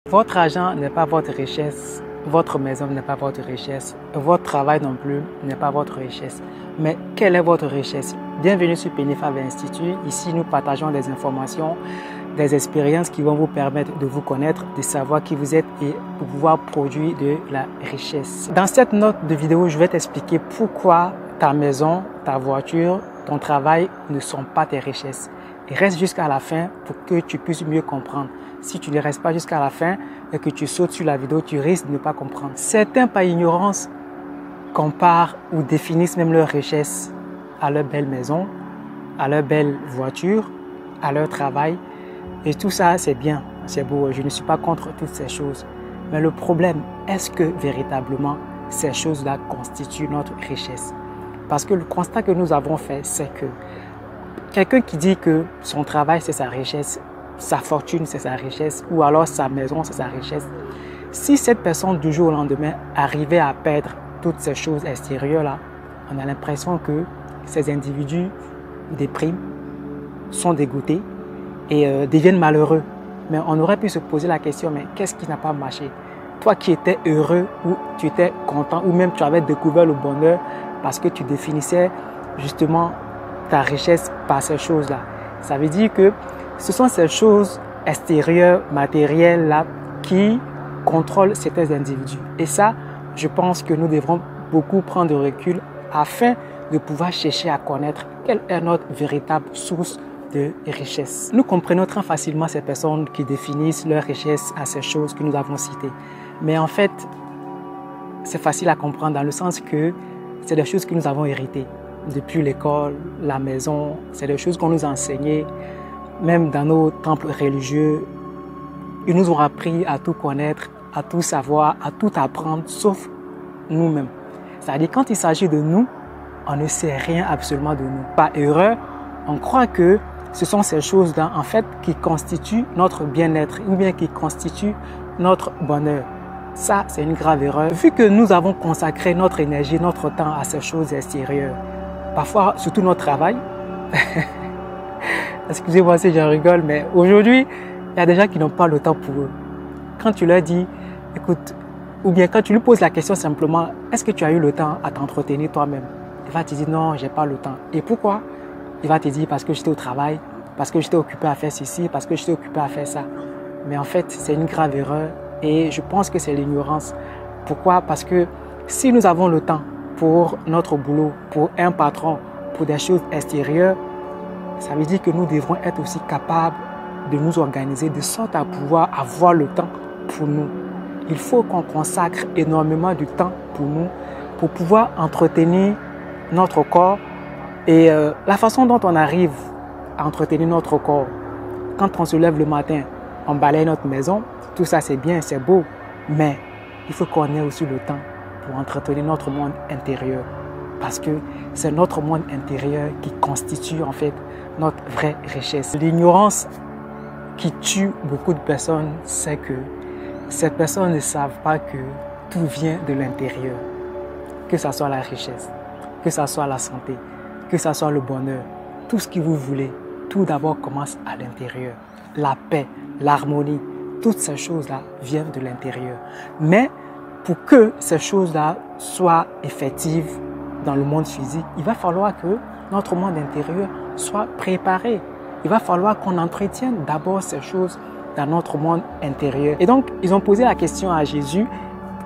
Votre argent n'est pas votre richesse, votre maison n'est pas votre richesse, votre travail non plus n'est pas votre richesse. Mais quelle est votre richesse? Bienvenue sur Pennyfav Institute. Ici, nous partageons des informations, des expériences qui vont vous permettre de vous connaître, de savoir qui vous êtes et de pouvoir produire de la richesse. Dans cette note de vidéo, je vais t'expliquer pourquoi ta maison, ta voiture, ton travail ne sont pas tes richesses. Et reste jusqu'à la fin pour que tu puisses mieux comprendre. Si tu ne restes pas jusqu'à la fin et que tu sautes sur la vidéo, tu risques de ne pas comprendre. Certains, par ignorance, comparent ou définissent même leur richesse à leur belle maison, à leur belle voiture, à leur travail. Et tout ça, c'est bien, c'est beau. Je ne suis pas contre toutes ces choses. Mais le problème, est-ce que véritablement ces choses-là constituent notre richesse? Parce que le constat que nous avons fait, c'est que quelqu'un qui dit que son travail, c'est sa richesse, sa fortune, c'est sa richesse, ou alors sa maison, c'est sa richesse. Si cette personne du jour au lendemain arrivait à perdre toutes ces choses extérieures-là, on a l'impression que ces individus dépriment, sont dégoûtés et deviennent malheureux. Mais on aurait pu se poser la question, mais qu'est-ce qui n'a pas marché? Toi qui étais heureux, ou tu étais content, ou même tu avais découvert le bonheur parce que tu définissais justement ta richesse par ces choses-là. Ça veut dire que ce sont ces choses extérieures, matérielles-là, qui contrôlent certains individus. Et ça, je pense que nous devrons beaucoup prendre de recul afin de pouvoir chercher à connaître quelle est notre véritable source de richesse. Nous comprenons très facilement ces personnes qui définissent leur richesse à ces choses que nous avons citées. Mais en fait, c'est facile à comprendre dans le sens que c'est des choses que nous avons héritées. Depuis l'école, la maison, c'est des choses qu'on nous a enseignées. Même dans nos temples religieux, ils nous ont appris à tout connaître, à tout savoir, à tout apprendre, sauf nous-mêmes. C'est-à-dire quand il s'agit de nous, on ne sait rien absolument de nous. Par erreur, on croit que ce sont ces choses-là, en fait, qui constituent notre bien-être ou bien qui constituent notre bonheur. Ça, c'est une grave erreur. Vu que nous avons consacré notre énergie, notre temps à ces choses extérieures, parfois, surtout notre travail, excusez-moi si j'en rigole, mais aujourd'hui, il y a des gens qui n'ont pas le temps pour eux. Quand tu leur dis, écoute, ou bien quand tu lui poses la question simplement, est-ce que tu as eu le temps à t'entretenir toi-même? Il va te dire, non, j'ai pas le temps. Et pourquoi? Il va te dire, parce que j'étais au travail, parce que j'étais occupé à faire ceci, parce que j'étais occupé à faire ça. Mais en fait, c'est une grave erreur et je pense que c'est l'ignorance. Pourquoi? Parce que si nous avons le temps pour notre boulot, pour un patron, pour des choses extérieures, ça veut dire que nous devrons être aussi capables de nous organiser de sorte à pouvoir avoir le temps pour nous. Il faut qu'on consacre énormément de temps pour nous, pour pouvoir entretenir notre corps. Et la façon dont on arrive à entretenir notre corps, quand on se lève le matin, on balaye notre maison, tout ça c'est bien, c'est beau, mais il faut qu'on ait aussi le temps pour entretenir notre monde intérieur. Parce que c'est notre monde intérieur qui constitue en fait notre vraie richesse. L'ignorance qui tue beaucoup de personnes, c'est que ces personnes ne savent pas que tout vient de l'intérieur. Que ce soit la richesse, que ce soit la santé, que ce soit le bonheur, tout ce que vous voulez, tout d'abord commence à l'intérieur. La paix, l'harmonie, toutes ces choses-là viennent de l'intérieur. Mais pour que ces choses-là soient effectives dans le monde physique, il va falloir que notre monde intérieur soit préparé. Il va falloir qu'on entretienne d'abord ces choses dans notre monde intérieur. Et donc, ils ont posé la question à Jésus,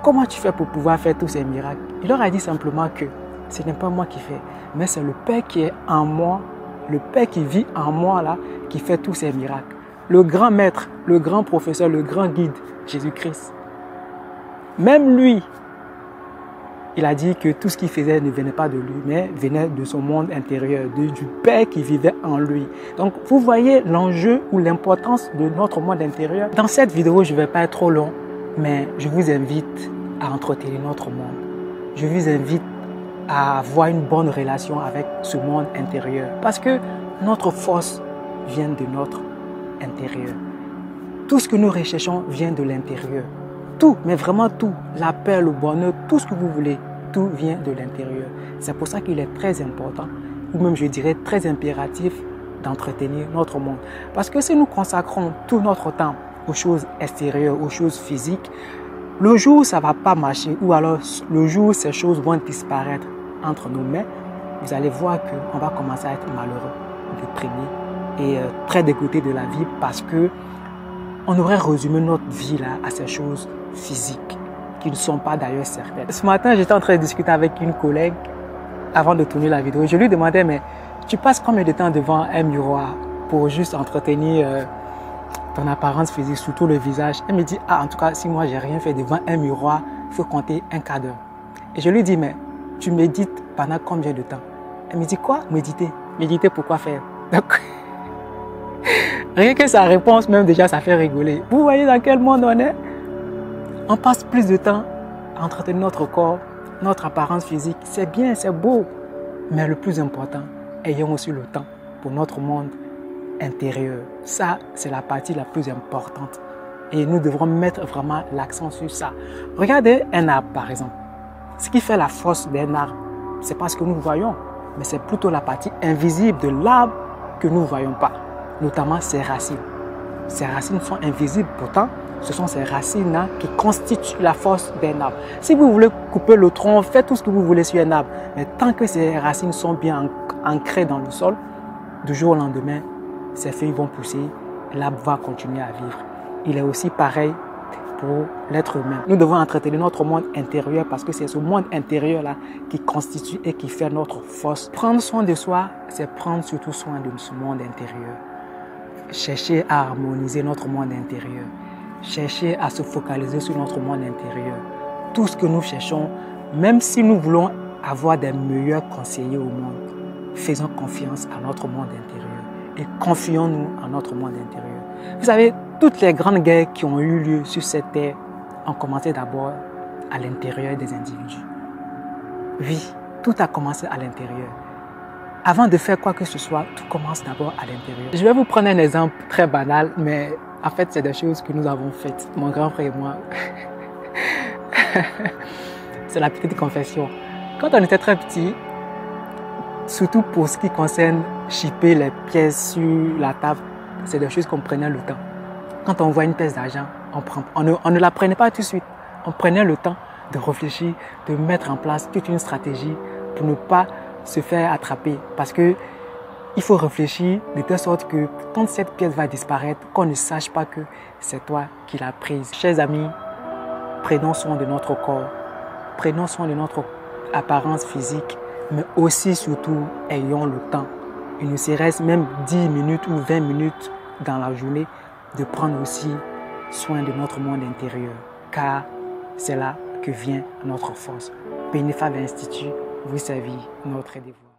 comment tu fais pour pouvoir faire tous ces miracles? Il leur a dit simplement que ce n'est pas moi qui fais, mais c'est le Père qui est en moi, le Père qui vit en moi là, qui fait tous ces miracles. Le grand maître, le grand professeur, le grand guide, Jésus-Christ. Même lui, il a dit que tout ce qu'il faisait ne venait pas de lui, mais venait de son monde intérieur, du Père qui vivait en lui. Donc, vous voyez l'enjeu ou l'importance de notre monde intérieur. Dans cette vidéo, je ne vais pas être trop long, mais je vous invite à entretenir notre monde. Je vous invite à avoir une bonne relation avec ce monde intérieur. Parce que notre force vient de notre intérieur. Tout ce que nous recherchons vient de l'intérieur. Tout, mais vraiment tout, la paix, le bonheur, tout ce que vous voulez, tout vient de l'intérieur. C'est pour ça qu'il est très important, ou même je dirais très impératif, d'entretenir notre monde. Parce que si nous consacrons tout notre temps aux choses extérieures, aux choses physiques, le jour où ça ne va pas marcher, ou alors le jour où ces choses vont disparaître entre nos mains, vous allez voir qu'on va commencer à être malheureux, déprimé et très dégoûté de la vie parce que on aurait résumé notre vie là à ces choses physiques qui ne sont pas d'ailleurs certaines. Ce matin, j'étais en train de discuter avec une collègue avant de tourner la vidéo. Je lui demandais, mais tu passes combien de temps devant un miroir pour juste entretenir ton apparence physique, surtout le visage? Elle me dit, ah, en tout cas, si moi j'ai rien fait devant un miroir, il faut compter un quart d'heure. Et je lui dis, mais tu médites pendant combien de temps? Elle me dit, quoi? Méditer? Méditer, pourquoi faire? Donc, rien que sa réponse, même déjà, ça fait rigoler. Vous voyez dans quel monde on est? On passe plus de temps à entretenir notre corps, notre apparence physique. C'est bien, c'est beau. Mais le plus important, ayons aussi le temps pour notre monde intérieur. Ça, c'est la partie la plus importante. Et nous devrons mettre vraiment l'accent sur ça. Regardez un arbre, par exemple. Ce qui fait la force d'un arbre, c'est pas ce que nous voyons, mais c'est plutôt la partie invisible de l'arbre que nous ne voyons pas, notamment ses racines. Ces racines sont invisibles, pourtant, ce sont ces racines-là qui constituent la force d'un arbre. Si vous voulez couper le tronc, faites tout ce que vous voulez sur un arbre, mais tant que ces racines sont bien ancrées dans le sol, du jour au lendemain, ces feuilles vont pousser, l'arbre va continuer à vivre. Il est aussi pareil pour l'être humain. Nous devons entretenir notre monde intérieur parce que c'est ce monde intérieur-là qui constitue et qui fait notre force. Prendre soin de soi, c'est prendre surtout soin de ce monde intérieur. Chercher à harmoniser notre monde intérieur. Chercher à se focaliser sur notre monde intérieur. Tout ce que nous cherchons, même si nous voulons avoir des meilleurs conseillers au monde, faisons confiance à notre monde intérieur et confions-nous en notre monde intérieur. Vous savez, toutes les grandes guerres qui ont eu lieu sur cette terre ont commencé d'abord à l'intérieur des individus. Oui, tout a commencé à l'intérieur. Avant de faire quoi que ce soit, tout commence d'abord à l'intérieur. Je vais vous prendre un exemple très banal, mais en fait, c'est des choses que nous avons faites, mon grand frère et moi. C'est la petite confession. Quand on était très petit, surtout pour ce qui concerne chipper les pièces sur la table, c'est des choses qu'on prenait le temps. Quand on voit une pièce d'argent, on ne la prenait pas tout de suite. On prenait le temps de réfléchir, de mettre en place toute une stratégie pour ne pas se faire attraper. Parce que il faut réfléchir de telle sorte que quand cette pièce va disparaître, qu'on ne sache pas que c'est toi qui l'as prise. Chers amis, prenons soin de notre corps, prenons soin de notre apparence physique, mais aussi surtout ayons le temps. Il ne serait même 10 minutes ou 20 minutes dans la journée de prendre aussi soin de notre monde intérieur, car c'est là que vient notre force. Pénéfa Institut vous servir notre devoir.